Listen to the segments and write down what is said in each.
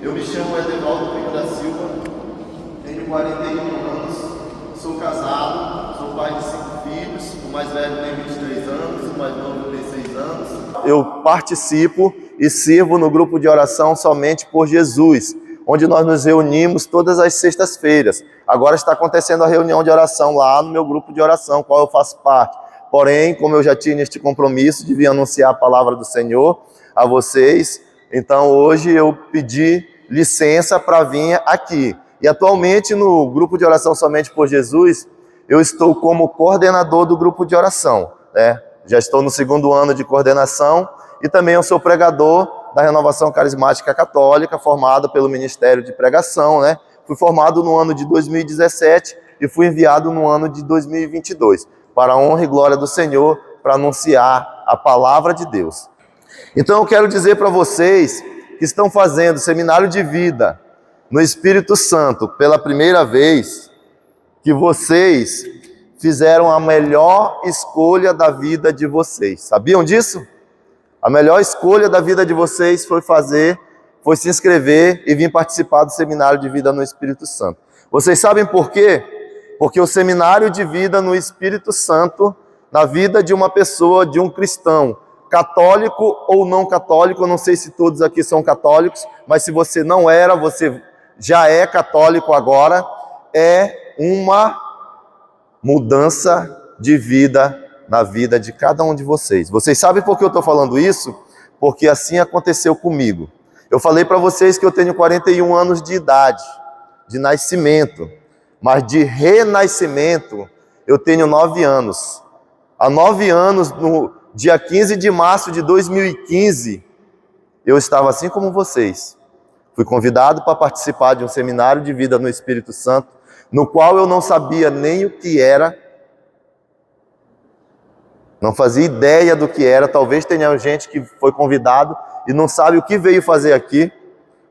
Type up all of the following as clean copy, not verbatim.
Eu me chamo Edevaldo Pinho da Silva, tenho 41 anos, sou casado, sou pai de 5 filhos, o mais velho tem 23 anos, o mais novo tem 6 anos. Eu participo e sirvo no grupo de oração Somente por Jesus, onde nós nos reunimos todas as sextas-feiras. Agora está acontecendo a reunião de oração lá no meu grupo de oração, qual eu faço parte. Porém, como eu já tinha este compromisso de vir anunciar a palavra do Senhor a vocês, então hoje eu pedi licença para vir aqui. E atualmente no grupo de oração Somente por Jesus, eu estou como coordenador do grupo de oração, né? Já estou no 2º ano de coordenação e também eu sou pregador da Renovação Carismática Católica, formado pelo Ministério de Pregação, né? Fui formado no ano de 2017 e fui enviado no ano de 2022, para a honra e glória do Senhor, para anunciar a palavra de Deus. Então eu quero dizer para vocês que estão fazendo seminário de vida no Espírito Santo pela primeira vez, que vocês fizeram a melhor escolha da vida de vocês. Sabiam disso? A melhor escolha da vida de vocês foi se inscrever e vir participar do seminário de vida no Espírito Santo. Vocês sabem por quê? Porque o seminário de vida no Espírito Santo, na vida de uma pessoa, de um cristão, católico ou não católico, eu não sei se todos aqui são católicos, mas se você não era, você já é católico agora, é uma mudança de vida na vida de cada um de vocês. Vocês sabem por que eu estou falando isso? Porque assim aconteceu comigo. Eu falei para vocês que eu tenho 41 anos de idade, de nascimento, mas de renascimento eu tenho 9 anos. Há 9 anos, no dia 15 de março de 2015, eu estava assim como vocês. Fui convidado para participar de um seminário de vida no Espírito Santo, no qual eu não sabia nem o que era, não fazia ideia do que era. Talvez tenha gente que foi convidado e não sabe o que veio fazer aqui,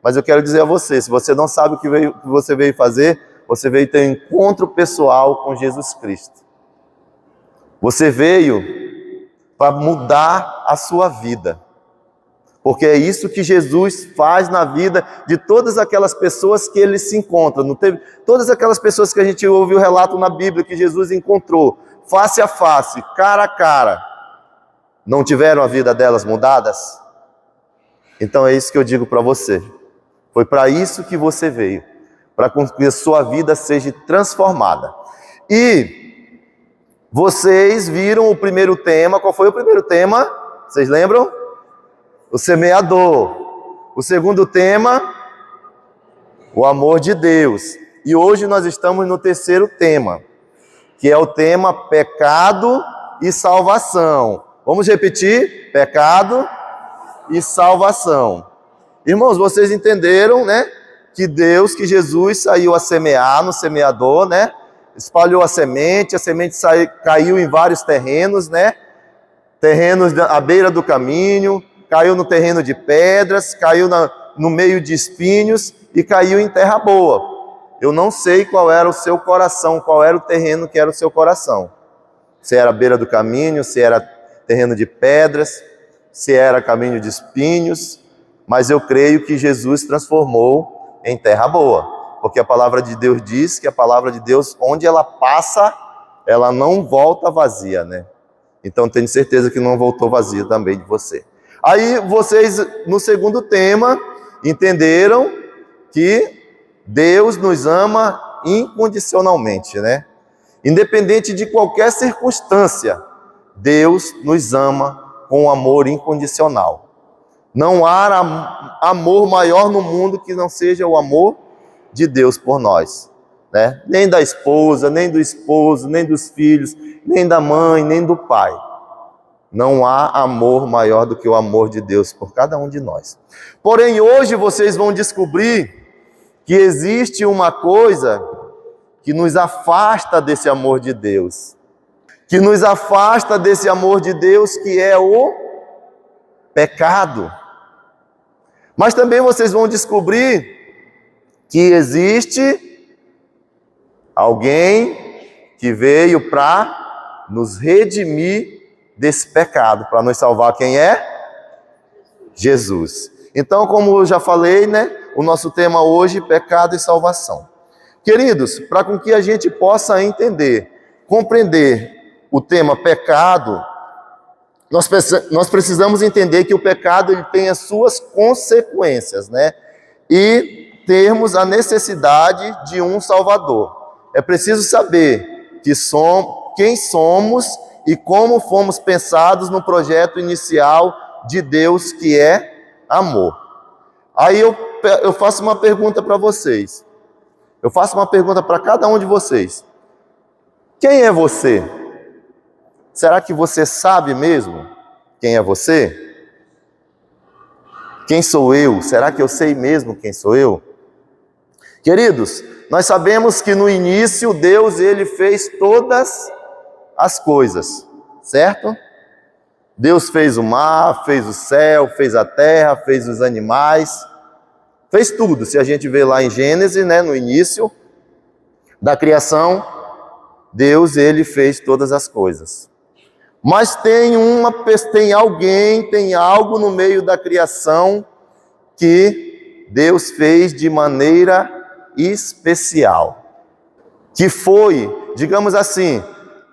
mas eu quero dizer a você, se você não sabe o que você veio fazer, você veio ter um encontro pessoal com Jesus Cristo. Você veio para mudar a sua vida, porque é isso que Jesus faz na vida de todas aquelas pessoas que ele se encontra. Não teve, todas aquelas pessoas que a gente ouve o relato na Bíblia que Jesus encontrou, face a face, cara a cara, não tiveram a vida delas mudadas? Então é isso que eu digo para você. Foi para isso que você veio, para que a sua vida seja transformada. E vocês viram o primeiro tema. Qual foi o primeiro tema? Vocês lembram? O semeador. O segundo tema, o amor de Deus. E hoje nós estamos no terceiro tema, que é o tema pecado e salvação. Vamos repetir? Pecado e salvação. Irmãos, vocês entenderam, né? Que Jesus saiu a semear no semeador, né? Espalhou a semente caiu em vários terrenos, né? Terrenos à beira do caminho, caiu no terreno de pedras, caiu no meio de espinhos e caiu em terra boa. Eu não sei qual era o seu coração, qual era o terreno que era o seu coração. Se era à beira do caminho, se era terreno de pedras, se era caminho de espinhos, mas eu creio que Jesus transformou em terra boa. Porque a palavra de Deus diz que a palavra de Deus, onde ela passa, ela não volta vazia, né? Então tenho certeza que não voltou vazia também de você. Aí vocês, no segundo tema, entenderam que Deus nos ama incondicionalmente, né? Independente de qualquer circunstância, Deus nos ama com amor incondicional. Não há amor maior no mundo que não seja o amor de Deus por nós, né? Nem da esposa, nem do esposo, nem dos filhos, nem da mãe, nem do pai. Não há amor maior do que o amor de Deus por cada um de nós. Porém, hoje vocês vão descobrir que existe uma coisa que nos afasta desse amor de Deus, que nos afasta desse amor de Deus, que é o pecado. Mas também vocês vão descobrir que existe alguém que veio para nos redimir desse pecado, para nos salvar. Quem é? Jesus. Então, como eu já falei, né? o nosso tema hoje, pecado e salvação. Queridos, para com que a gente possa entender, compreender o tema pecado, nós precisamos entender que o pecado ele tem as suas consequências, né? E termos a necessidade de um Salvador. É preciso saber quem somos e como fomos pensados no projeto inicial de Deus, que é amor. Aí eu faço uma pergunta para vocês. Eu faço uma pergunta para cada um de vocês. Quem é você? Será que você sabe mesmo quem é você? Quem sou eu? Será que eu sei mesmo quem sou eu? Queridos, nós sabemos que no início Deus ele fez todas as coisas, certo? Deus fez o mar, fez o céu, fez a terra, fez os animais, fez tudo. Se a gente vê lá em Gênesis, né, no início da criação, Deus ele fez todas as coisas. Mas tem algo no meio da criação que Deus fez de maneira especial. Que foi, digamos assim,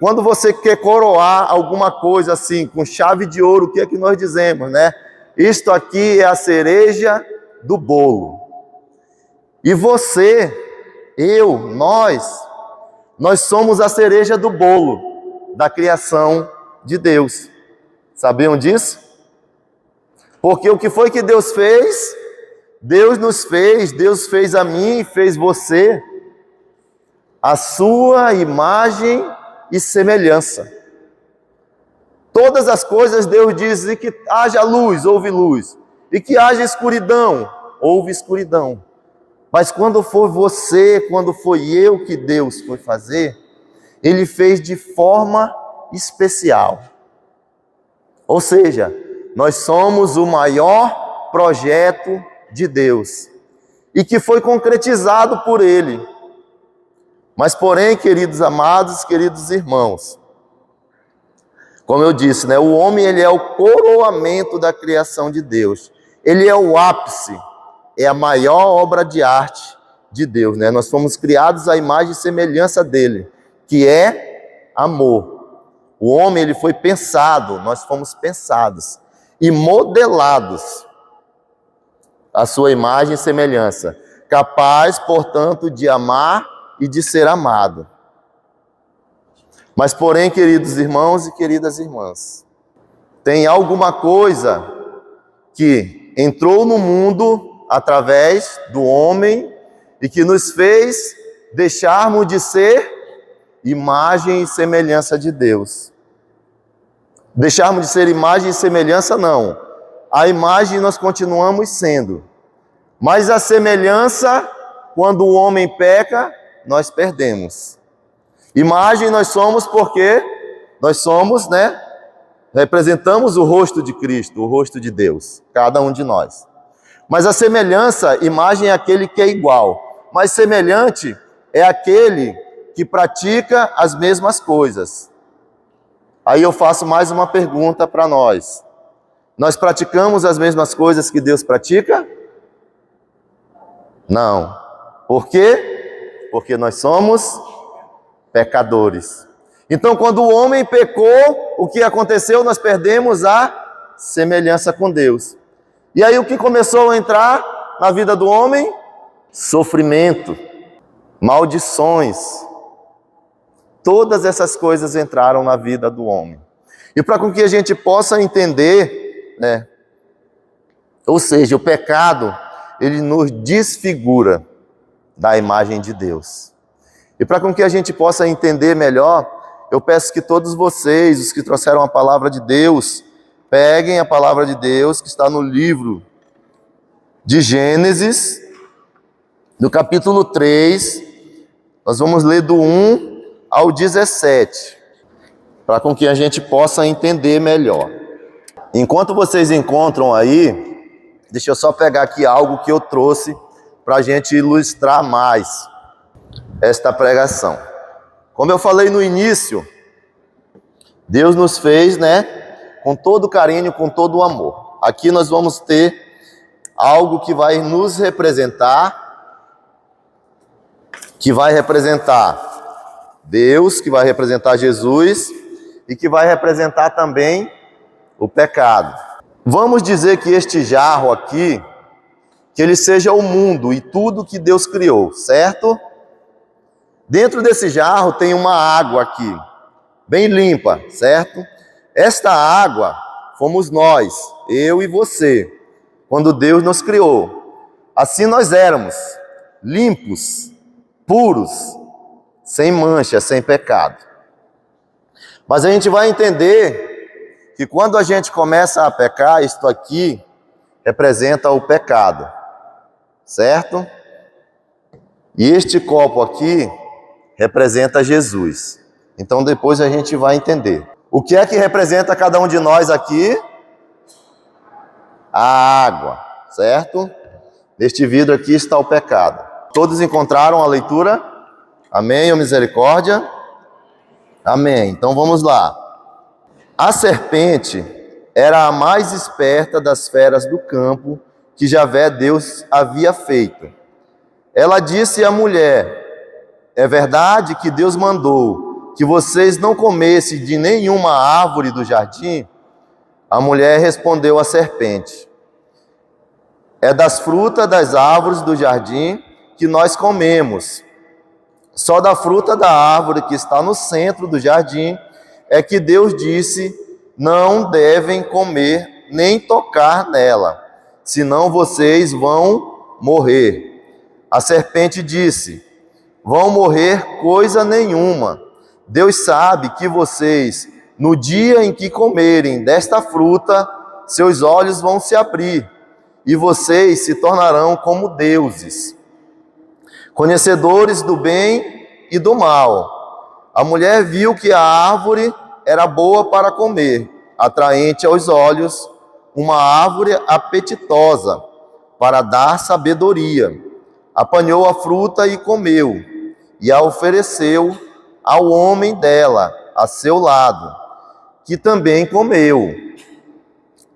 quando você quer coroar alguma coisa assim, com chave de ouro, o que é que nós dizemos, né? Isto aqui é a cereja do bolo. E você, nós somos a cereja do bolo da criação de Deus. Sabiam disso? Porque o que foi que Deus fez? Deus fez a mim, fez você, a sua imagem e semelhança. Todas as coisas Deus diz, e que haja luz, houve luz, e que haja escuridão, houve escuridão. Mas quando foi eu que Deus foi fazer, Ele fez de forma especial. Ou seja, nós somos o maior projeto de Deus e que foi concretizado por Ele. Mas porém, queridos amados, queridos irmãos, como eu disse, né, o homem ele é o coroamento da criação de Deus. Ele é o ápice, é a maior obra de arte de Deus, né? Nós fomos criados à imagem e semelhança dele, que é amor. O homem ele foi pensado, nós fomos pensados e modelados à sua imagem e semelhança, capaz, portanto, de amar e de ser amado. Mas porém, queridos irmãos e queridas irmãs, tem alguma coisa que entrou no mundo através do homem e que nos fez deixarmos de ser imagem e semelhança de Deus. Deixarmos de ser imagem e semelhança, não. A imagem nós continuamos sendo. Mas a semelhança, quando o homem peca, nós perdemos. Imagem nós somos porque nós somos, né? Representamos o rosto de Cristo, o rosto de Deus, cada um de nós. Mas a semelhança, imagem é aquele que é igual. Mas semelhante é aquele que pratica as mesmas coisas. Aí eu faço mais uma pergunta para nós. Nós praticamos as mesmas coisas que Deus pratica? Não. Por quê? Porque nós somos pecadores. Então, quando o homem pecou, o que aconteceu? Nós perdemos a semelhança com Deus. E aí o que começou a entrar na vida do homem? Sofrimento, maldições. Todas essas coisas entraram na vida do homem. E para que a gente possa entender, né? Ou seja, o pecado, ele nos desfigura da imagem de Deus. E para que a gente possa entender melhor, eu peço que todos vocês, os que trouxeram a palavra de Deus, peguem a palavra de Deus que está no livro de Gênesis, no capítulo 3, nós vamos ler do 1 ao 17, para com que a gente possa entender melhor. Enquanto vocês encontram aí, deixa eu só pegar aqui algo que eu trouxe para a gente ilustrar mais esta pregação. Como eu falei no início, Deus nos fez, né, com todo carinho, com todo o amor. Aqui nós vamos ter algo que vai nos representar, que vai representar Deus, que vai representar Jesus e que vai representar também o pecado. Vamos dizer que este jarro aqui, que ele seja o mundo e tudo que Deus criou, certo? Dentro desse jarro tem uma água aqui, bem limpa, certo? Esta água fomos nós, eu e você, quando Deus nos criou. Assim nós éramos, limpos, puros, sem mancha, sem pecado. Mas a gente vai entender que quando a gente começa a pecar, isto aqui representa o pecado, certo? E este copo aqui representa Jesus. Então depois a gente vai entender. O que é que representa cada um de nós aqui? A água, certo? Neste vidro aqui está o pecado. Todos encontraram a leitura? Amém ou misericórdia? Amém. Então vamos lá. A serpente era a mais esperta das feras do campo que Javé Deus havia feito. Ela disse à mulher: é verdade que Deus mandou que vocês não comessem de nenhuma árvore do jardim? A mulher respondeu à serpente: é das frutas das árvores do jardim que nós comemos. Só da fruta da árvore que está no centro do jardim é que Deus disse: não devem comer nem tocar nela, senão vocês vão morrer. A serpente disse: vão morrer coisa nenhuma. Deus sabe que vocês, no dia em que comerem desta fruta, seus olhos vão se abrir e vocês se tornarão como deuses, conhecedores do bem e do mal. A mulher viu que a árvore era boa para comer, atraente aos olhos, uma árvore apetitosa para dar sabedoria. Apanhou a fruta e comeu, e a ofereceu ao homem dela, a seu lado, que também comeu.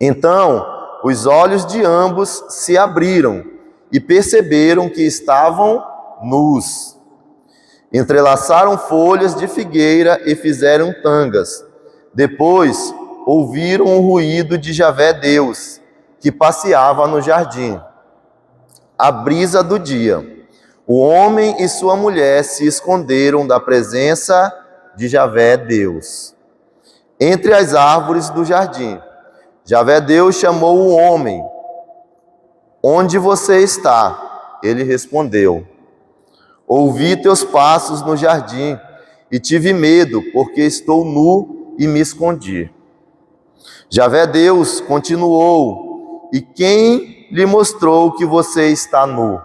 Então, os olhos de ambos se abriram e perceberam que estavam nus. Entrelaçaram folhas de figueira e fizeram tangas. Depois, ouviram o ruído de Javé Deus, que passeava no jardim. A brisa do dia. O homem e sua mulher se esconderam da presença de Javé Deus entre as árvores do jardim. Javé Deus chamou o homem: onde você está? Ele respondeu: ouvi teus passos no jardim e tive medo, porque estou nu e me escondi. Javé Deus continuou: e quem lhe mostrou que você está nu?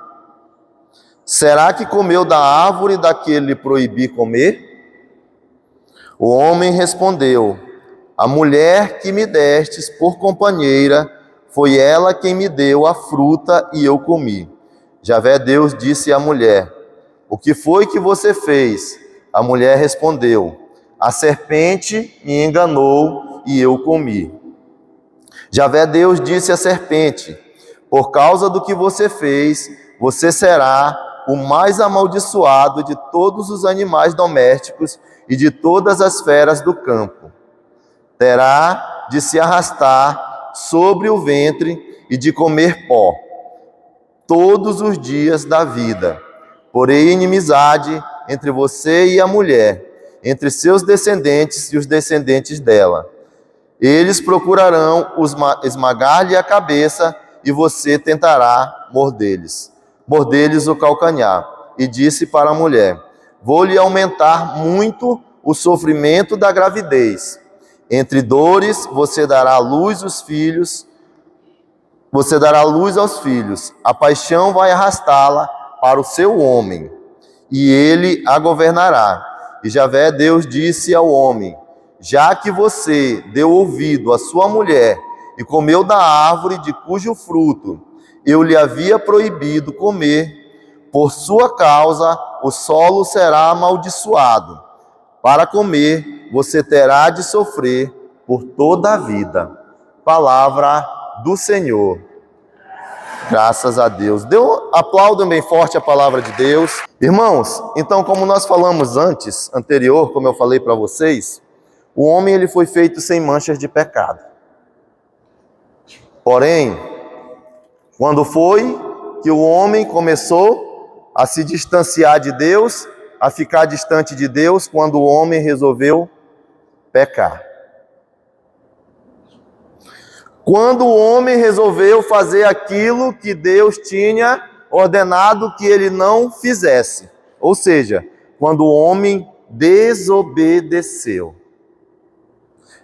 Será que comeu da árvore da que lhe proibi comer? O homem respondeu: a mulher que me destes por companheira, foi ela quem me deu a fruta e eu comi. Javé Deus disse à mulher: o que foi que você fez? A mulher respondeu: a serpente me enganou e eu comi. Javé Deus disse à serpente: por causa do que você fez, você será o mais amaldiçoado de todos os animais domésticos e de todas as feras do campo. Terá de se arrastar sobre o ventre e de comer pó todos os dias da vida. Porém, inimizade entre você e a mulher, entre seus descendentes e os descendentes dela. Eles procurarão esmagar-lhe a cabeça e você tentará morder-lhes o calcanhar. E disse para a mulher: vou-lhe aumentar muito o sofrimento da gravidez. Entre dores você dará luz aos filhos. A paixão vai arrastá-la para o seu homem, e ele a governará. E Javé Deus disse ao homem: já que você deu ouvido à sua mulher e comeu da árvore de cujo fruto eu lhe havia proibido comer, por sua causa o solo será amaldiçoado. Para comer, você terá de sofrer por toda a vida. Palavra do Senhor. Graças a Deus. Aplaudam bem forte a palavra de Deus. Irmãos, então como nós falamos anterior, como eu falei para vocês, o homem ele foi feito sem manchas de pecado. Porém, quando foi que o homem começou a se distanciar de Deus, a ficar distante de Deus, quando o homem resolveu pecar. Quando o homem resolveu fazer aquilo que Deus tinha ordenado que ele não fizesse. Ou seja, quando o homem desobedeceu.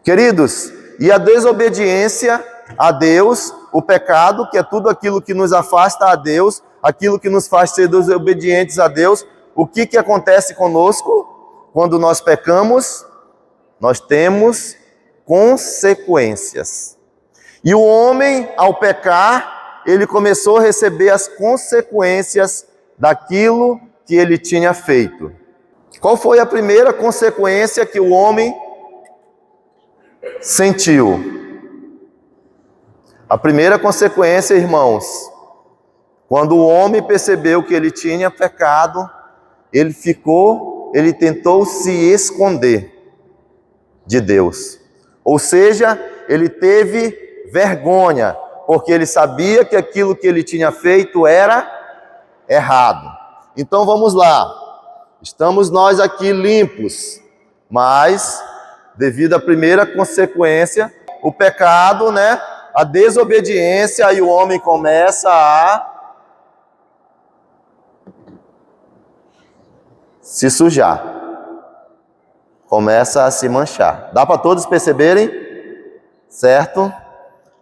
Queridos, e a desobediência a Deus, o pecado, que é tudo aquilo que nos afasta a Deus, aquilo que nos faz ser desobedientes a Deus, o que acontece conosco? Quando nós pecamos, nós temos consequências. E o homem, ao pecar, ele começou a receber as consequências daquilo que ele tinha feito. Qual foi a primeira consequência que o homem sentiu? A primeira consequência, irmãos, quando o homem percebeu que ele tinha pecado, ele tentou se esconder de Deus. Ou seja, ele teve vergonha, porque ele sabia que aquilo que ele tinha feito era errado. Então vamos lá, estamos nós aqui limpos, mas devido à primeira consequência, o pecado, a desobediência, aí o homem começa a se sujar, começa a se manchar. Dá para todos perceberem? Certo?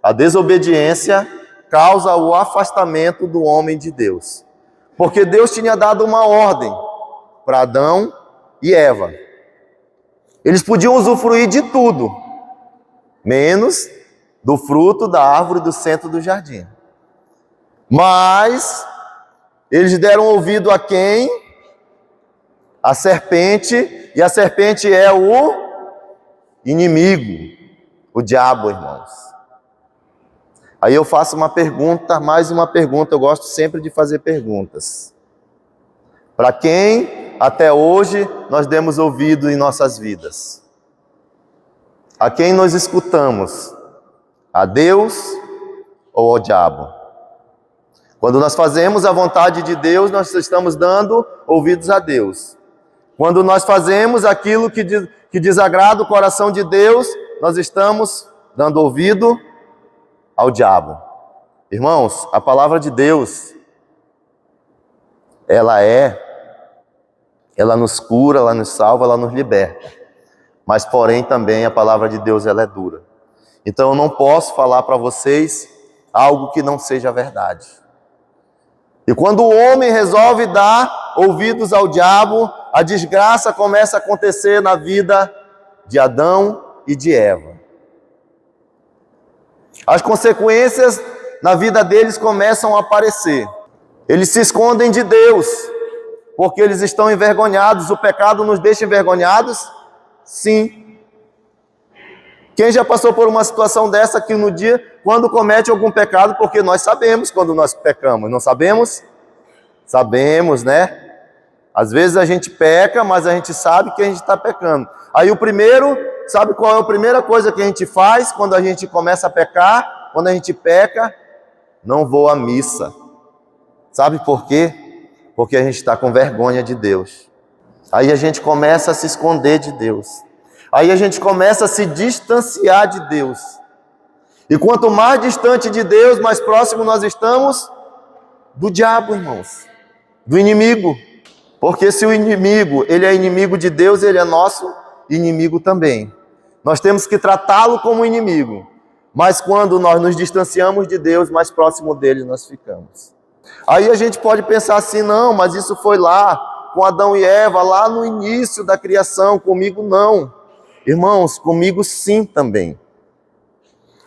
A desobediência causa o afastamento do homem de Deus. Porque Deus tinha dado uma ordem para Adão e Eva. Eles podiam usufruir de tudo, menos do fruto da árvore do centro do jardim. Mas eles deram ouvido a quem? A serpente, e a serpente é o inimigo, o diabo, irmãos. Aí eu faço uma pergunta, mais uma pergunta, eu gosto sempre de fazer perguntas. Para quem até hoje nós demos ouvido em nossas vidas? A quem nós escutamos? A Deus ou ao diabo? Quando nós fazemos a vontade de Deus, nós estamos dando ouvidos a Deus. Quando nós fazemos aquilo que desagrada o coração de Deus, nós estamos dando ouvido ao diabo. Irmãos, a palavra de Deus, ela nos cura, ela nos salva, ela nos liberta. Mas porém também a palavra de Deus ela é dura. Então eu não posso falar para vocês algo que não seja verdade. E quando o homem resolve dar ouvidos ao diabo, a desgraça começa a acontecer na vida de Adão e de Eva. As consequências na vida deles começam a aparecer. Eles se escondem de Deus, porque eles estão envergonhados. O pecado nos deixa envergonhados? Sim. Quem já passou por uma situação dessa que no dia, quando comete algum pecado, porque nós sabemos quando nós pecamos, não sabemos? Sabemos, Às vezes a gente peca, mas a gente sabe que a gente está pecando. Aí sabe qual é a primeira coisa que a gente faz quando a gente começa a pecar? Quando a gente peca, não vou à missa. Sabe por quê? Porque a gente está com vergonha de Deus. Aí a gente começa a se esconder de Deus. Aí a gente começa a se distanciar de Deus. E quanto mais distante de Deus, mais próximo nós estamos do diabo, irmãos. Do inimigo. Porque se o inimigo, ele é inimigo de Deus, ele é nosso inimigo também. Nós temos que tratá-lo como inimigo. Mas quando nós nos distanciamos de Deus, mais próximo dele nós ficamos. Aí a gente pode pensar assim, não, mas isso foi lá, com Adão e Eva, lá no início da criação, comigo não. Irmãos, comigo sim também.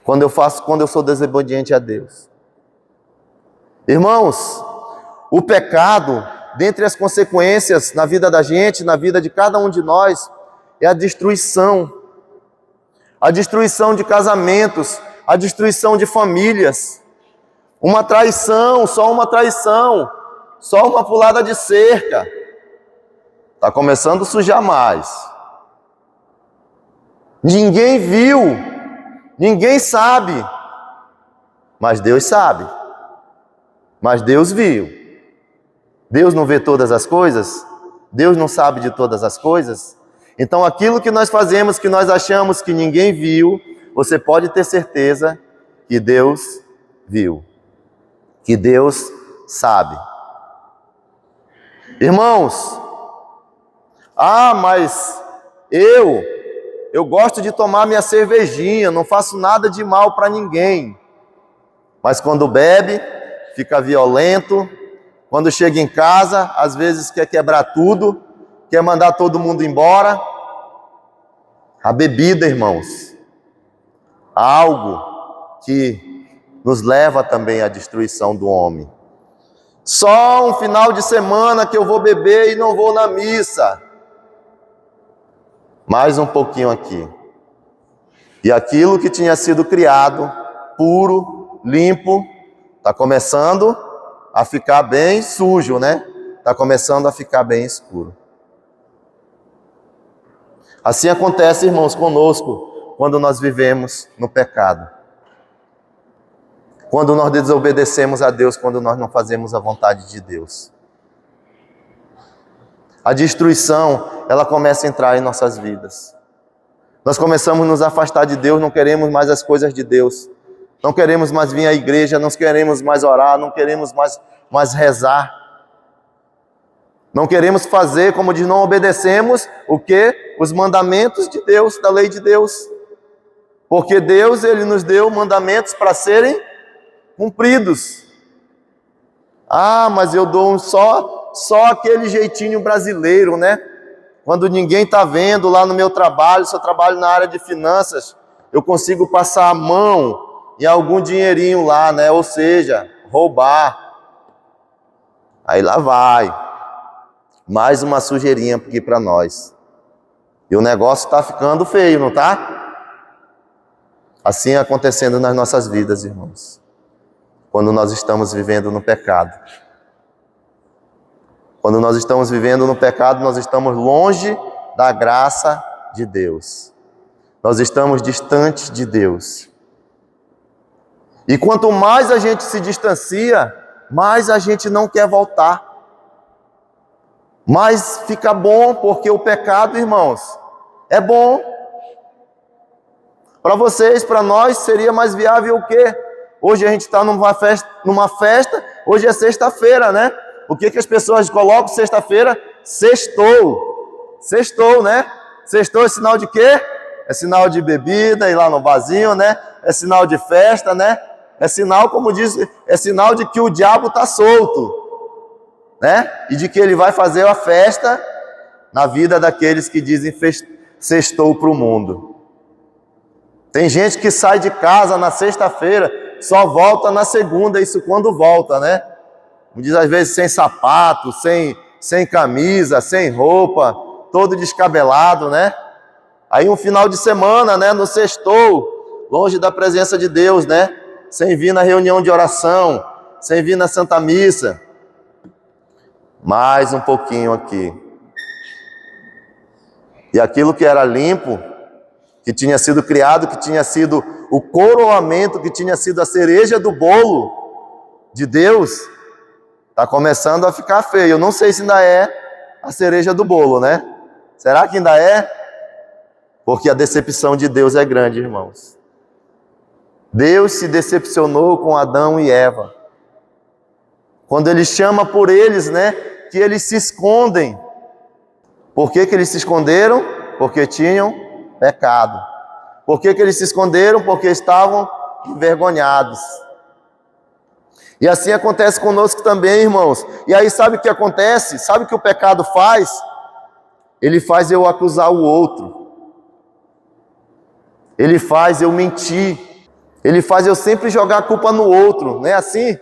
Quando eu sou desobediente a Deus. Irmãos, o pecado, dentre as consequências na vida da gente, na vida de cada um de nós, é a destruição. A destruição de casamentos, a destruição de famílias. Uma traição, só uma pulada de cerca. Está começando a sujar mais. Ninguém viu, ninguém sabe, mas Deus sabe. Mas Deus viu. Deus não vê todas as coisas? Deus não sabe de todas as coisas? Então aquilo que nós fazemos, que nós achamos que ninguém viu, você pode ter certeza que Deus viu. Que Deus sabe. Irmãos, mas eu gosto de tomar minha cervejinha, não faço nada de mal para ninguém. Mas quando bebe, fica violento. Quando chega em casa, às vezes quer quebrar tudo, quer mandar todo mundo embora. A bebida, irmãos, algo que nos leva também à destruição do homem. Só um final de semana que eu vou beber e não vou na missa. Mais um pouquinho aqui. E aquilo que tinha sido criado, puro, limpo, está começando a ficar bem sujo, né? Está começando a ficar bem escuro. Assim acontece, irmãos, conosco, quando nós vivemos no pecado. Quando nós desobedecemos a Deus, quando nós não fazemos a vontade de Deus. A destruição, ela começa a entrar em nossas vidas. Nós começamos a nos afastar de Deus, não queremos mais as coisas de Deus. Não queremos mais vir à igreja, não queremos mais orar, não queremos mais rezar. Não queremos fazer, como diz, não obedecemos o quê? Os mandamentos de Deus, da lei de Deus. Porque Deus, Ele nos deu mandamentos para serem cumpridos. Mas eu dou só aquele jeitinho brasileiro, né? Quando ninguém está vendo lá no meu trabalho, se eu trabalho na área de finanças, eu consigo passar a mão em algum dinheirinho lá, né? Ou seja, roubar. Aí lá vai. Mais uma sujeirinha aqui para nós. E o negócio está ficando feio, não está? Assim acontecendo nas nossas vidas, irmãos. Quando nós estamos vivendo no pecado. Quando nós estamos vivendo no pecado, nós estamos longe da graça de Deus. Nós estamos distantes de Deus. E quanto mais a gente se distancia, mais a gente não quer voltar. Mas fica bom, porque o pecado, irmãos, é bom. Para vocês, para nós, seria mais viável o quê? Hoje a gente está numa festa, hoje é sexta-feira, né? O que as pessoas colocam sexta-feira? Sextou. Sextou, né? Sextou é sinal de quê? É sinal de bebida, ir lá no barzinho, né? É sinal de festa, né? É sinal, como diz, é sinal de que o diabo está solto, né? E de que ele vai fazer a festa na vida daqueles que dizem sextou para o mundo. Tem gente que sai de casa na sexta-feira, só volta na segunda, isso quando volta, né? Diz às vezes sem sapato, sem camisa, sem roupa, todo descabelado, né? Aí um final de semana, né? No sextou, longe da presença de Deus, né? Sem vir na reunião de oração, sem vir na Santa Missa. Mais um pouquinho aqui. E aquilo que era limpo, que tinha sido criado, que tinha sido o coroamento, que tinha sido a cereja do bolo de Deus, está começando a ficar feio. Eu não sei se ainda é a cereja do bolo, né? Será que ainda é? Porque a decepção de Deus é grande, irmãos. Deus se decepcionou com Adão e Eva. Quando Ele chama por eles, né? Que eles se escondem. Por que eles se esconderam? Porque tinham pecado. Por que eles se esconderam? Porque estavam envergonhados. E assim acontece conosco também, irmãos. E aí sabe o que acontece? Sabe o que o pecado faz? Ele faz eu acusar o outro. Ele faz eu mentir. Ele faz eu sempre jogar a culpa no outro. Não é assim?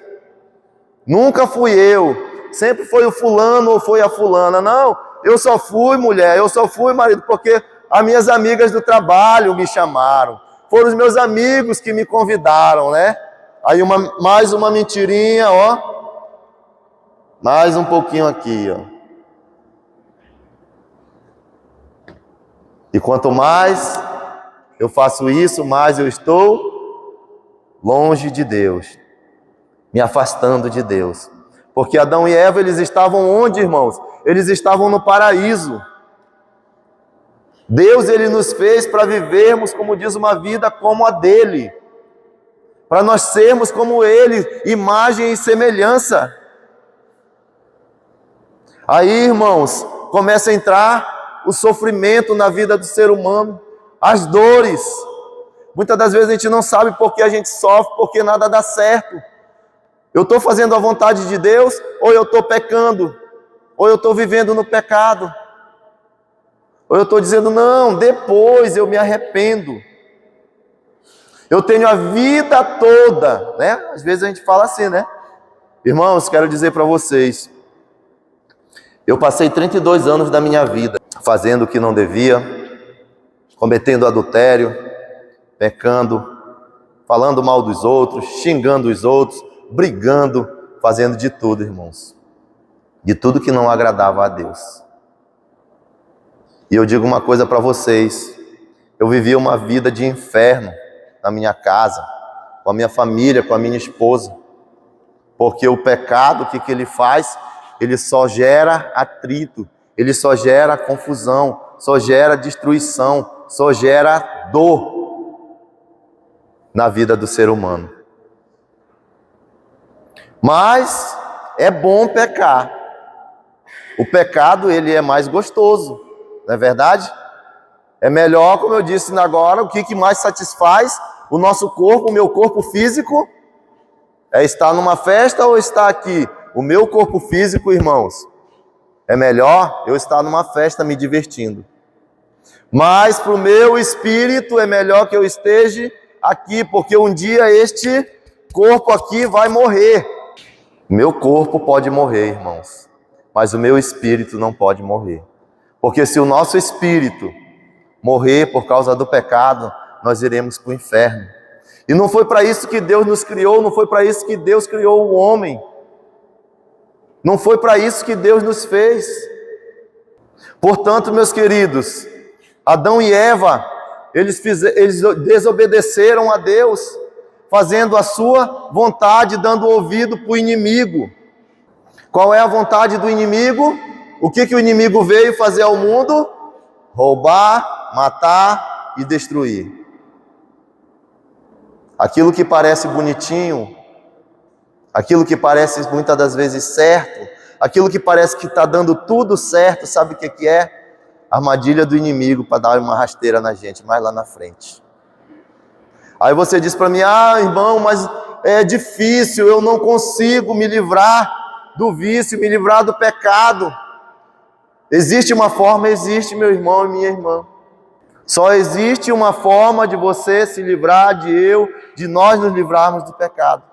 Nunca fui eu. Sempre foi o fulano ou foi a fulana. Não, eu só fui mulher, eu só fui marido, porque as minhas amigas do trabalho me chamaram. Foram os meus amigos que me convidaram, né? Aí mais uma mentirinha, ó. Mais um pouquinho aqui, ó. E quanto mais eu faço isso, mais eu estou longe de Deus, me afastando de Deus. Porque Adão e Eva, eles estavam onde, irmãos? Eles estavam no paraíso. Deus, ele nos fez para vivermos, como diz, uma vida como a dele. Para nós sermos como ele, imagem e semelhança. Aí, irmãos, começa a entrar o sofrimento na vida do ser humano, as dores. Muitas das vezes a gente não sabe por que a gente sofre, porque nada dá certo. Eu estou fazendo a vontade de Deus, ou eu estou pecando, ou eu estou vivendo no pecado, ou eu estou dizendo, não, depois eu me arrependo. Eu tenho a vida toda, né? Às vezes a gente fala assim, né? Irmãos, quero dizer para vocês, eu passei 32 anos da minha vida fazendo o que não devia, cometendo adultério, pecando, falando mal dos outros, xingando os outros, brigando, fazendo de tudo, irmãos. De tudo que não agradava a Deus. E eu digo uma coisa para vocês, eu vivia uma vida de inferno na minha casa, com a minha família, com a minha esposa. Porque o pecado, o que ele faz? Ele só gera atrito, ele só gera confusão, só gera destruição, só gera dor na vida do ser humano. Mas é bom pecar. O pecado, ele é mais gostoso, não é verdade? É melhor, como eu disse agora, o que mais satisfaz o nosso corpo, o meu corpo físico? É estar numa festa ou estar aqui? O meu corpo físico, irmãos, é melhor eu estar numa festa me divertindo. Mas para o meu espírito é melhor que eu esteja aqui, porque um dia este corpo aqui vai morrer. Meu corpo pode morrer, irmãos, mas o meu espírito não pode morrer. Porque se o nosso espírito morrer por causa do pecado, nós iremos para o inferno. E não foi para isso que Deus nos criou, não foi para isso que Deus criou o homem. Não foi para isso que Deus nos fez. Portanto, meus queridos, Adão e Eva, eles desobedeceram a Deus, fazendo a sua vontade, dando ouvido para o inimigo. Qual é a vontade do inimigo? O que o inimigo veio fazer ao mundo? Roubar, matar e destruir. Aquilo que parece bonitinho, aquilo que parece muitas das vezes certo, aquilo que parece que está dando tudo certo, sabe o que é? Armadilha do inimigo para dar uma rasteira na gente, mais lá na frente. Aí você diz para mim, irmão, mas é difícil, eu não consigo me livrar do vício, me livrar do pecado. Existe uma forma? Existe, meu irmão e minha irmã. Só existe uma forma de você se livrar, de nós nos livrarmos do pecado.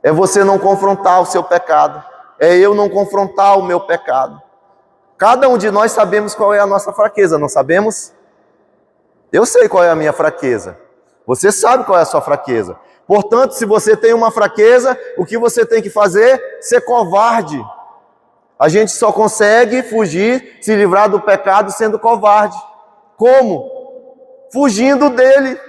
É você não confrontar o seu pecado. É eu não confrontar o meu pecado. Cada um de nós sabemos qual é a nossa fraqueza, não sabemos? Eu sei qual é a minha fraqueza. Você sabe qual é a sua fraqueza. Portanto, se você tem uma fraqueza, o que você tem que fazer? Ser covarde. A gente só consegue fugir, se livrar do pecado sendo covarde. Como? Fugindo dele.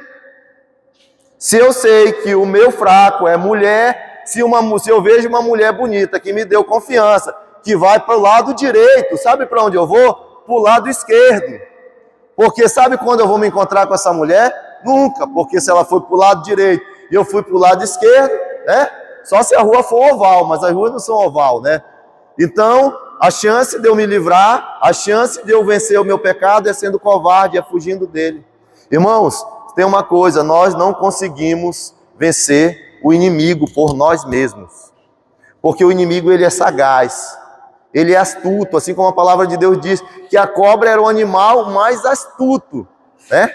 Se eu sei que o meu fraco é mulher, se eu vejo uma mulher bonita que me deu confiança, que vai para o lado direito, sabe para onde eu vou? Para o lado esquerdo. Porque sabe quando eu vou me encontrar com essa mulher? Nunca, porque se ela for para o lado direito e eu fui para o lado esquerdo, né? Só se a rua for oval, mas as ruas não são oval, né? Então, a chance de eu me livrar, a chance de eu vencer o meu pecado é sendo covarde, é fugindo dele. Irmãos, tem uma coisa, nós não conseguimos vencer o inimigo por nós mesmos. Porque o inimigo, ele é sagaz, ele é astuto, assim como a palavra de Deus diz que a cobra era o animal mais astuto, né?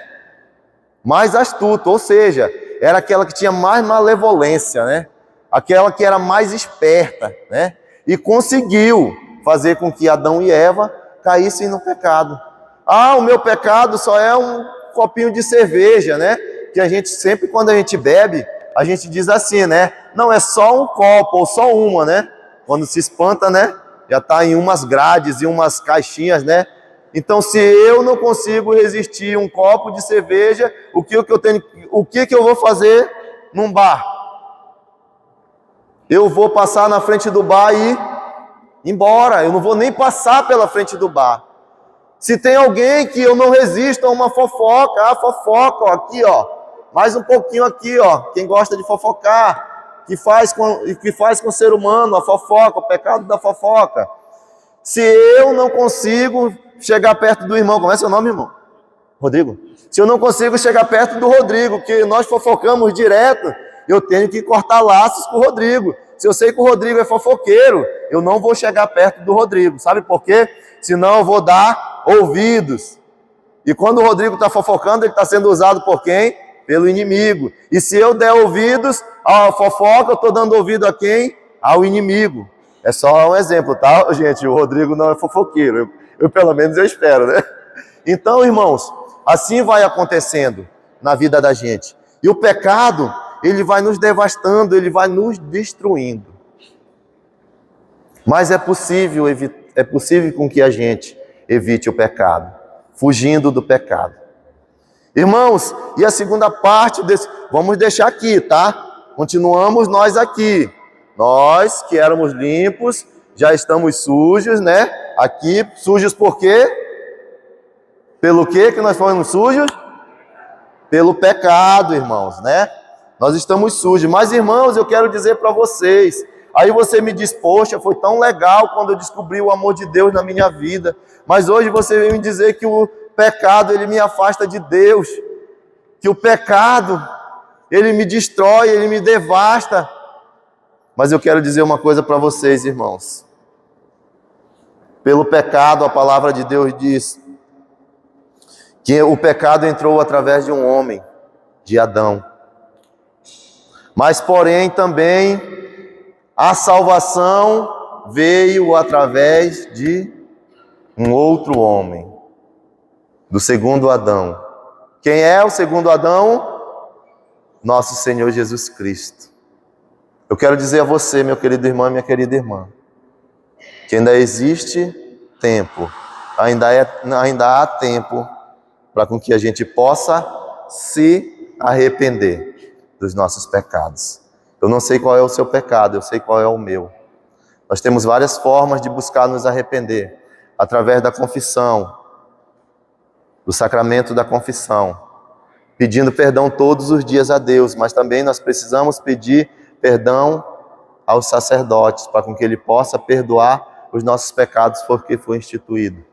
Mais astuto, ou seja, era aquela que tinha mais malevolência, né? Aquela que era mais esperta, né? E conseguiu fazer com que Adão e Eva caíssem no pecado. O meu pecado só é um copinho de cerveja, né? Que a gente sempre, quando a gente bebe, a gente diz assim, né? Não, é só um copo ou só uma, né? Quando se espanta, né? Já está em umas grades e umas caixinhas, né? Então, se eu não consigo resistir um copo de cerveja, o que eu vou fazer num bar? Eu vou passar na frente do bar e ir embora. Eu não vou nem passar pela frente do bar. Se tem alguém que eu não resisto a uma fofoca, a fofoca, ó, aqui, ó, mais um pouquinho aqui, ó, quem gosta de fofocar, que faz com o ser humano a fofoca, o pecado da fofoca. Se eu não consigo chegar perto do irmão, como é seu nome, irmão? Rodrigo? Se eu não consigo chegar perto do Rodrigo, que nós fofocamos direto, eu tenho que cortar laços com o Rodrigo. Se eu sei que o Rodrigo é fofoqueiro, eu não vou chegar perto do Rodrigo. Sabe por quê? Senão eu vou dar ouvidos. E quando o Rodrigo está fofocando, ele está sendo usado por quem? Pelo inimigo. E se eu der ouvidos à fofoca, eu estou dando ouvido a quem? Ao inimigo. É só um exemplo, tá, gente? O Rodrigo não é fofoqueiro. Eu pelo menos eu espero, né? Então, irmãos, assim vai acontecendo na vida da gente. E o pecado, ele vai nos devastando, ele vai nos destruindo. Mas é possível com que a gente evite o pecado, fugindo do pecado. Irmãos, e a segunda parte desse, vamos deixar aqui, tá? Continuamos nós aqui. Nós que éramos limpos, já estamos sujos, né? Aqui, sujos por quê? Pelo quê que nós fomos sujos? Pelo pecado, irmãos, né? Nós estamos sujos. Mas, irmãos, eu quero dizer para vocês, aí você me diz, poxa, foi tão legal quando eu descobri o amor de Deus na minha vida, mas hoje você vem me dizer que o pecado, ele me afasta de Deus, que o pecado, ele me destrói, ele me devasta. Mas eu quero dizer uma coisa para vocês, irmãos. Pelo pecado, a palavra de Deus diz que o pecado entrou através de um homem, de Adão. Mas, porém, também a salvação veio através de um outro homem, do segundo Adão. Quem é o segundo Adão? Nosso Senhor Jesus Cristo. Eu quero dizer a você, meu querido irmão e minha querida irmã, que ainda existe tempo, ainda há tempo para com que a gente possa se arrepender dos nossos pecados. Eu não sei qual é o seu pecado, eu sei qual é o meu. Nós temos várias formas de buscar nos arrepender, através da confissão, do sacramento da confissão, pedindo perdão todos os dias a Deus, mas também nós precisamos pedir perdão aos sacerdotes, para com que ele possa perdoar os nossos pecados, porque foi instituído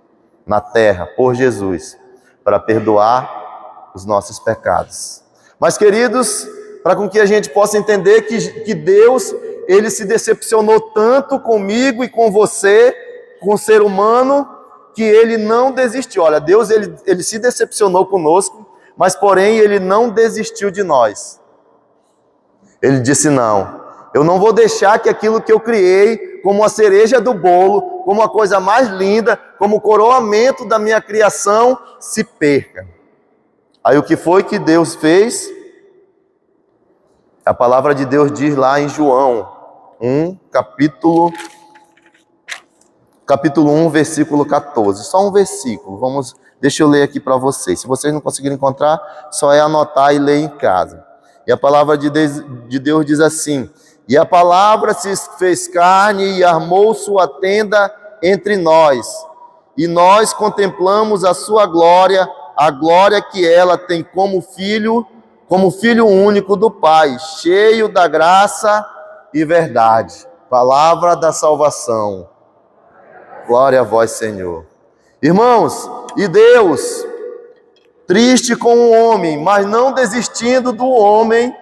na terra por Jesus, para perdoar os nossos pecados. Mas, queridos, para com que a gente possa entender que Deus, ele se decepcionou tanto comigo e com você, com o ser humano, que ele não desistiu. Olha, Deus, ele se decepcionou conosco, mas porém ele não desistiu de nós. Ele disse, não, eu não vou deixar que aquilo que eu criei, como a cereja do bolo, como a coisa mais linda, como o coroamento da minha criação, se perca. Aí o que foi que Deus fez? A palavra de Deus diz lá em João 1, capítulo 1, versículo 14. Só um versículo, deixa eu ler aqui para vocês. Se vocês não conseguirem encontrar, só é anotar e ler em casa. E a palavra de Deus diz assim: e a palavra se fez carne e armou sua tenda entre nós. E nós contemplamos a sua glória, a glória que ela tem como filho único do Pai, cheio da graça e verdade. Palavra da salvação. Glória a vós, Senhor. Irmãos, e Deus, triste com o homem, mas não desistindo do homem,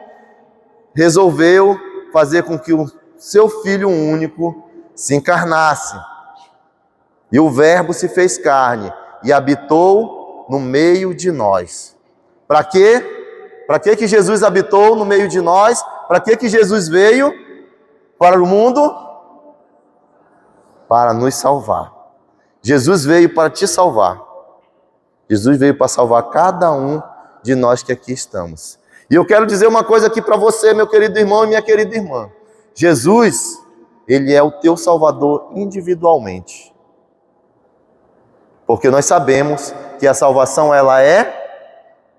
resolveu fazer com que o seu Filho único se encarnasse. E o Verbo se fez carne e habitou no meio de nós. Para quê? Para que Jesus habitou no meio de nós? Para que Jesus veio para o mundo? Para nos salvar. Jesus veio para te salvar. Jesus veio para salvar cada um de nós que aqui estamos. E eu quero dizer uma coisa aqui para você, meu querido irmão e minha querida irmã. Jesus, Ele é o teu Salvador individualmente. Porque nós sabemos que a salvação, ela é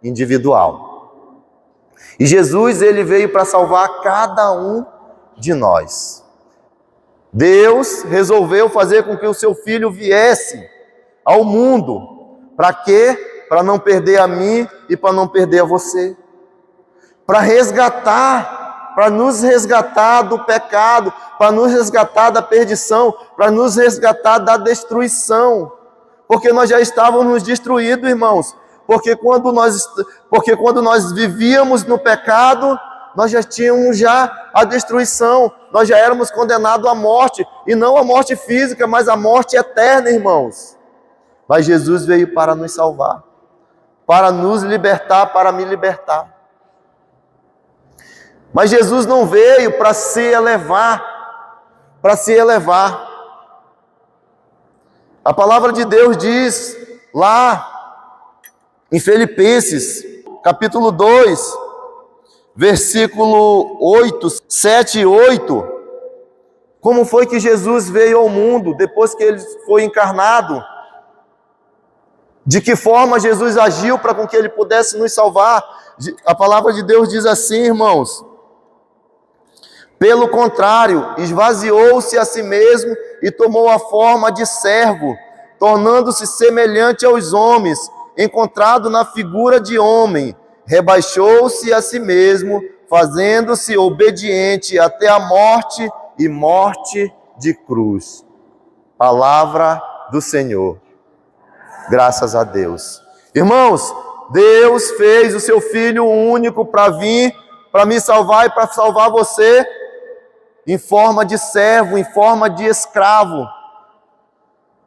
individual. E Jesus, Ele veio para salvar cada um de nós. Deus resolveu fazer com que o seu Filho viesse ao mundo. Para quê? Para não perder a mim e para não perder a você. Para resgatar, para nos resgatar do pecado, para nos resgatar da perdição, para nos resgatar da destruição. Porque nós já estávamos destruídos, irmãos. Porque quando nós vivíamos no pecado, nós já tínhamos a destruição. Nós já éramos condenados à morte. E não a morte física, mas a morte eterna, irmãos. Mas Jesus veio para nos salvar. Para nos libertar, para me libertar. Mas Jesus não veio para se elevar. Para se elevar. A palavra de Deus diz lá em Filipenses, capítulo 2, versículo 7 e 8, como foi que Jesus veio ao mundo depois que ele foi encarnado? De que forma Jesus agiu para com que ele pudesse nos salvar? A palavra de Deus diz assim, irmãos: pelo contrário, esvaziou-se a si mesmo e tomou a forma de servo, tornando-se semelhante aos homens, encontrado na figura de homem, rebaixou-se a si mesmo, fazendo-se obediente até a morte e morte de cruz. Palavra do Senhor. Graças a Deus. Irmãos, Deus fez o seu Filho único para vir, para me salvar e para salvar você, em forma de servo, em forma de escravo,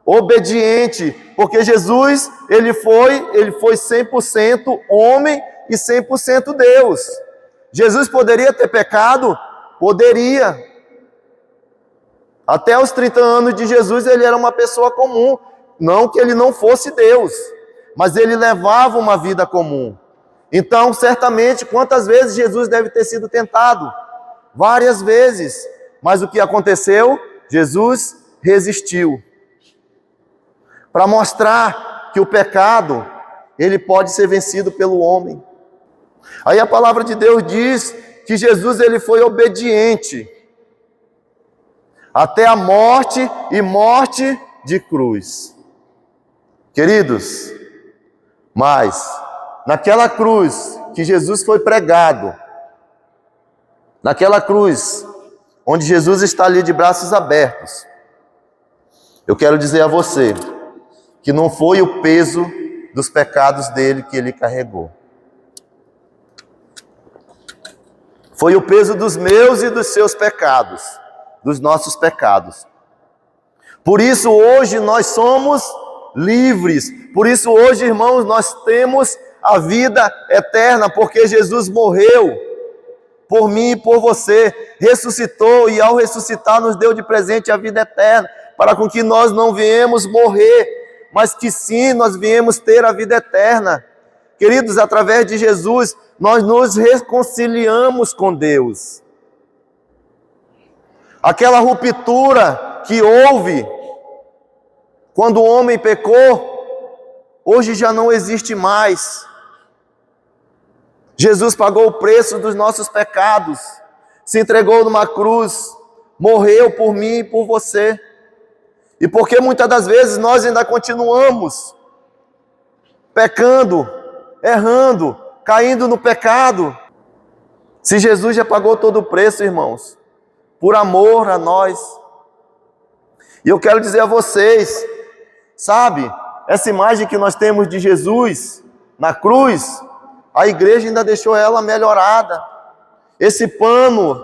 obediente, porque Jesus, ele foi 100% homem e 100% Deus. Jesus poderia ter pecado? Poderia. Até os 30 anos de Jesus, ele era uma pessoa comum. Não que ele não fosse Deus, mas ele levava uma vida comum. Então, certamente, quantas vezes Jesus deve ter sido tentado? Várias vezes. Mas o que aconteceu? Jesus resistiu. Para mostrar que o pecado, ele pode ser vencido pelo homem. Aí a palavra de Deus diz que Jesus, ele foi obediente até a morte e morte de cruz. Queridos, mas naquela cruz que Jesus foi pregado, naquela cruz onde Jesus está ali de braços abertos, eu quero dizer a você que não foi o peso dos pecados dele que ele carregou. Foi o peso dos meus e dos seus pecados, dos nossos pecados. Por isso hoje nós somos livres. Por isso hoje, irmãos, nós temos a vida eterna, porque Jesus morreu por mim e por você, ressuscitou e ao ressuscitar nos deu de presente a vida eterna, para com que nós não viemos morrer, mas que sim, nós viemos ter a vida eterna. Queridos, através de Jesus, nós nos reconciliamos com Deus. Aquela ruptura que houve quando o homem pecou, hoje já não existe mais. Jesus pagou o preço dos nossos pecados, se entregou numa cruz, morreu por mim e por você. E porque muitas das vezes nós ainda continuamos pecando, errando, caindo no pecado, se Jesus já pagou todo o preço, irmãos, por amor a nós. E eu quero dizer a vocês, sabe, essa imagem que nós temos de Jesus na cruz, a igreja ainda deixou ela melhorada. Esse pano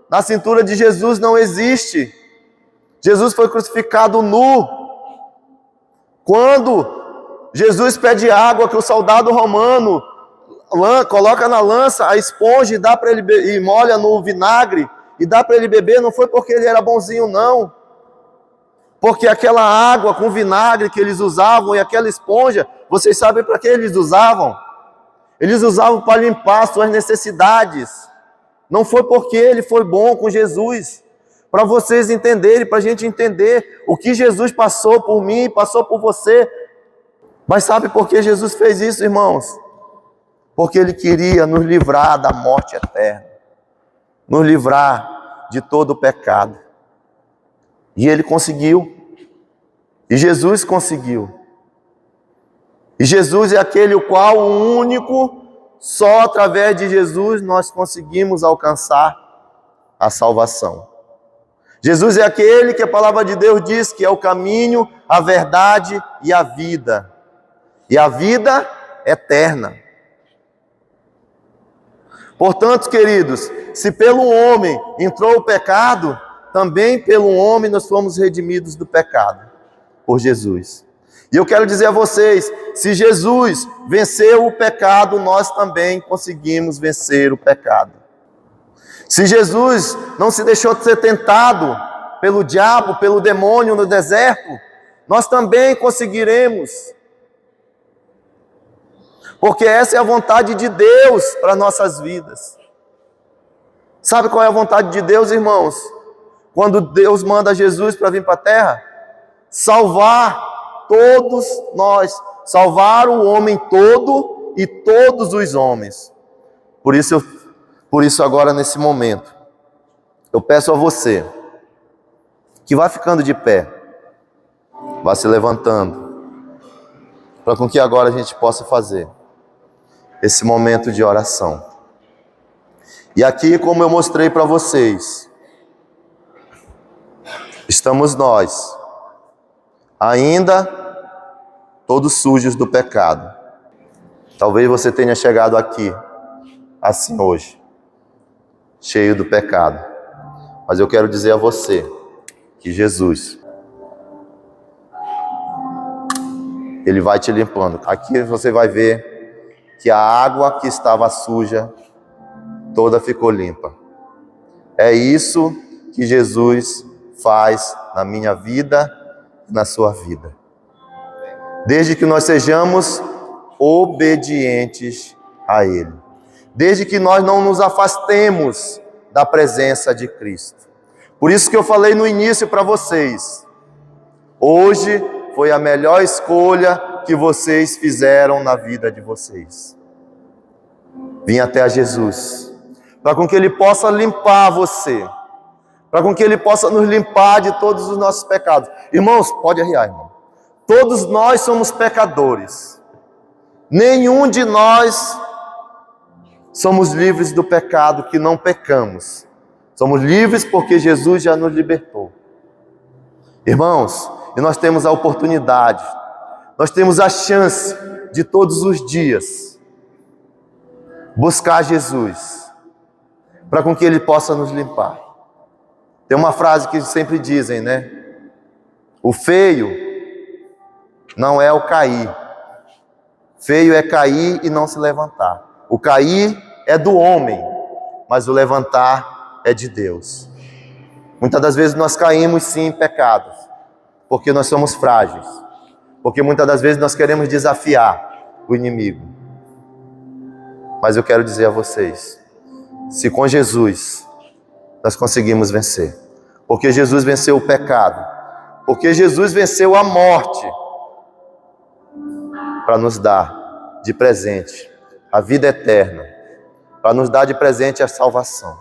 na cintura de Jesus não existe. Jesus foi crucificado nu. Quando Jesus pede água, que o soldado romano coloca na lança a esponja e dá para ele e molha no vinagre e dá para ele beber, não foi porque ele era bonzinho, não. Porque aquela água com vinagre que eles usavam e aquela esponja, vocês sabem para que eles usavam? Eles usavam para limpar suas necessidades. Não foi porque ele foi bom com Jesus. Para vocês entenderem, para a gente entender o que Jesus passou por mim, passou por você. Mas sabe por que Jesus fez isso, irmãos? Porque ele queria nos livrar da morte eterna, nos livrar de todo o pecado. E ele conseguiu. E Jesus conseguiu. E Jesus é aquele o qual, o único, só através de Jesus nós conseguimos alcançar a salvação. Jesus é aquele que a palavra de Deus diz que é o caminho, a verdade e a vida. E a vida eterna. Portanto, queridos, se pelo homem entrou o pecado, também pelo homem nós fomos redimidos do pecado, por Jesus. E eu quero dizer a vocês, se Jesus venceu o pecado, nós também conseguimos vencer o pecado. Se Jesus não se deixou de ser tentado pelo diabo, pelo demônio no deserto, nós também conseguiremos. Porque essa é a vontade de Deus para nossas vidas. Sabe qual é a vontade de Deus, irmãos? Quando Deus manda Jesus para vir para a terra? Salvar todos nós. Salvar o homem todo e todos os homens. Por isso agora nesse momento, eu peço a você que vá ficando de pé, vá se levantando, para com que agora a gente possa fazer esse momento de oração. E aqui, como eu mostrei para vocês, estamos nós, ainda todos sujos do pecado. Talvez você tenha chegado aqui, assim hoje, cheio do pecado. Mas eu quero dizer a você que Jesus, Ele vai te limpando. Aqui você vai ver que a água que estava suja, toda ficou limpa. É isso que Jesus faz na minha vida e na sua vida. Desde que nós sejamos obedientes a Ele. Desde que nós não nos afastemos da presença de Cristo. Por isso que eu falei no início para vocês. Hoje foi a melhor escolha que vocês fizeram na vida de vocês. Vim até a Jesus, para com que Ele possa limpar você, para com que Ele possa nos limpar de todos os nossos pecados. Irmãos, pode arriar, irmão. Todos nós somos pecadores. Nenhum de nós somos livres do pecado, que não pecamos. Somos livres porque Jesus já nos libertou. Irmãos, e nós temos a oportunidade, nós temos a chance de todos os dias buscar Jesus, para com que Ele possa nos limpar. Tem uma frase que sempre dizem, né? O feio não é o cair. Feio é cair e não se levantar. O cair é do homem, mas o levantar é de Deus. Muitas das vezes nós caímos sim em pecados, porque nós somos frágeis. Porque muitas das vezes nós queremos desafiar o inimigo. Mas eu quero dizer a vocês, se com Jesus nós conseguimos vencer, porque Jesus venceu o pecado, porque Jesus venceu a morte, para nos dar de presente a vida eterna, para nos dar de presente a salvação.